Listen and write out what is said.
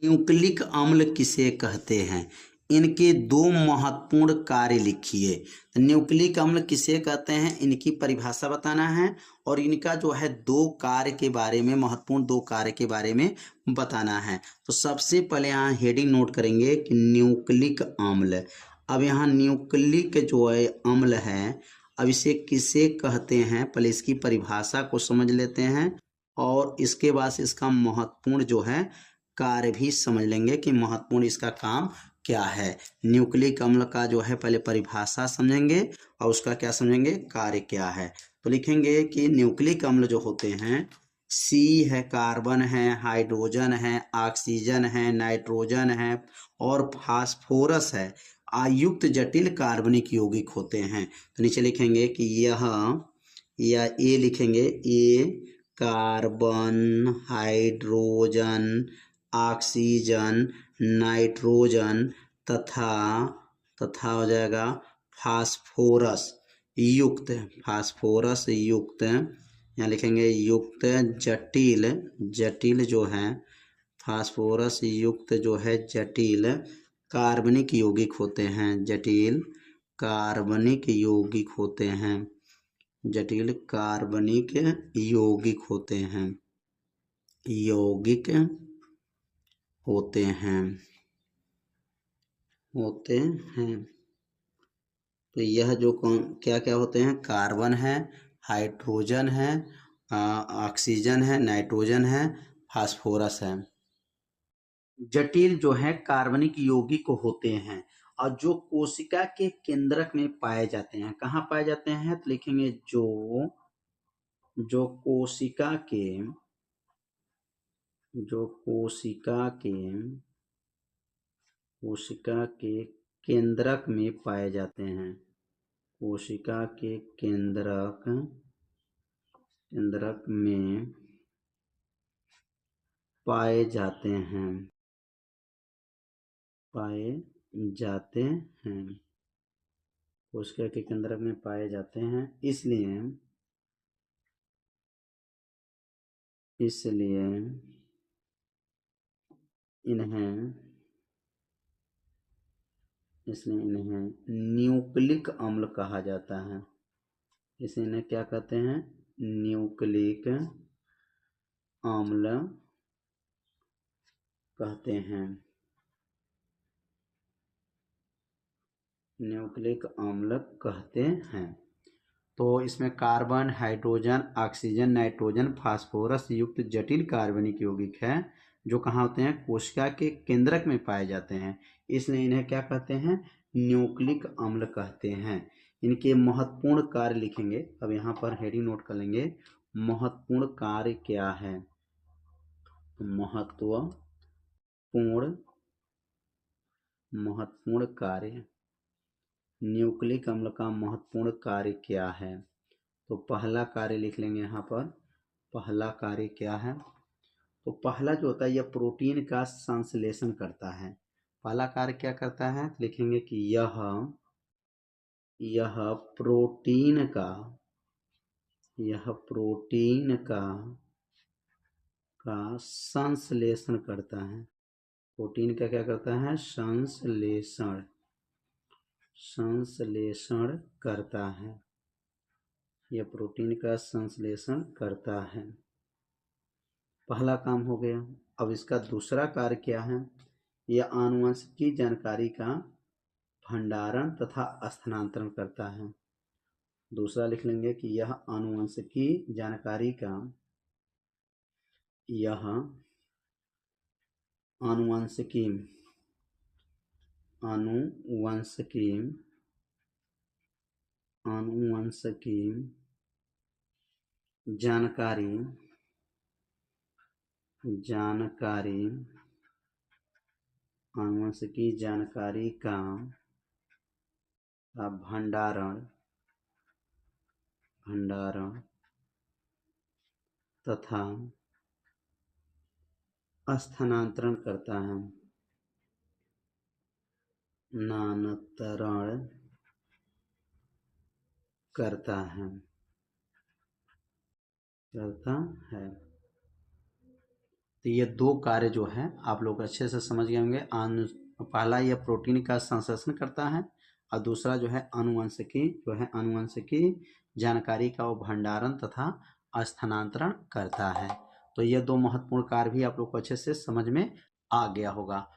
Nucleic अम्ल किसे कहते हैं? इनके दो महत्वपूर्ण कार्य लिखिए। तो न्यूक्लिक अम्ल किसे कहते हैं, इनकी परिभाषा बताना है और इनका जो है दो कार्य के बारे में, महत्वपूर्ण दो कार्य के बारे में बताना है। तो सबसे पहले यहाँ हेडिंग नोट करेंगे कि न्यूक्लिक अम्ल। अब यहाँ न्यूक्लिक जो है अम्ल है, अब इसे किसे कहते हैं, पहले इसकी परिभाषा को समझ लेते हैं और इसके बाद इसका महत्वपूर्ण जो है कार्य भी समझ लेंगे कि महत्वपूर्ण इसका काम क्या है। न्यूक्लिक अम्ल का जो है पहले परिभाषा समझेंगे और उसका क्या समझेंगे, कार्य क्या है। तो लिखेंगे कि न्यूक्लिक अम्ल जो होते हैं, सी है, कार्बन है, हाइड्रोजन है, ऑक्सीजन है, नाइट्रोजन है और फास्फोरस है, आयुक्त जटिल कार्बनिक यौगिक होते हैं। तो नीचे लिखेंगे कि या ए लिखेंगे, ए कार्बन, हाइड्रोजन, ऑक्सीजन, नाइट्रोजन तथा हो जाएगा फास्फोरस युक्त, यहाँ लिखेंगे युक्त जटिल जो है, फास्फोरस युक्त जो है जटिल कार्बनिक यौगिक होते हैं, जटिल कार्बनिक यौगिक होते हैं, जटिल कार्बनिक यौगिक होते हैं, यौगिक होते हैं। तो यह जो क्या क्या होते हैं, कार्बन है, हाइड्रोजन है, ऑक्सीजन है, नाइट्रोजन है, फास्फोरस है। जटिल जो है कार्बनिक यौगिक होते हैं और जो कोशिका के केंद्रक में पाए जाते हैं। कहाँ पाए जाते हैं, तो लिखेंगे जो कोशिका के केंद्रक में पाए जाते हैं, कोशिका के केंद्रक में पाए जाते हैं, कोशिका के केंद्रक में पाए जाते हैं। इसलिए इन्हें न्यूक्लिक अम्ल कहा जाता है। इन्हें क्या कहते हैं, न्यूक्लिक अम्ल कहते हैं, न्यूक्लिक अम्ल कहते हैं। तो इसमें carbon, hydrogen, oxygen, nitrogen, phosphorus युक्त जटिल कार्बनिक यौगिक है जो कहाँ होते हैं, कोशिका के केंद्रक में पाए जाते हैं। इसलिए इन्हें क्या कहते हैं, न्यूक्लिक अम्ल कहते हैं। इनके महत्वपूर्ण कार्य लिखेंगे। अब यहाँ पर हेडिंग नोट कर लेंगे, महत्वपूर्ण कार्य क्या है। महत्वपूर्ण कार्य, न्यूक्लिक अम्ल का महत्वपूर्ण कार्य क्या है। तो पहला कार्य लिख लेंगे यहाँ पर, पहला कार्य क्या है। तो पहला जो होता है, यह प्रोटीन का संश्लेषण करता है। पहला कार्य क्या करता है, लिखेंगे कि यह प्रोटीन का संश्लेषण करता है। प्रोटीन का क्या करता है, संश्लेषण करता है। यह प्रोटीन का संश्लेषण करता है, पहला काम हो गया। अब इसका दूसरा कार्य क्या है, यह आनुवंशिकी जानकारी का भंडारण तथा स्थानांतरण करता है। दूसरा लिख लेंगे कि यह आनुवंशिकी जानकारी का, आनुवंशिकी जानकारी का भंडारण तथा स्थानांतरण करता है, नानांतरण करता है। तो ये दो कार्य जो है आप लोग अच्छे से समझ गए होंगे। पहला यह प्रोटीन का संश्लेषण करता है और दूसरा जो है अनुवंशिकी जानकारी का वो भंडारण तथा स्थानांतरण करता है। तो ये दो महत्वपूर्ण कार्य भी आप लोग को अच्छे से समझ में आ गया होगा।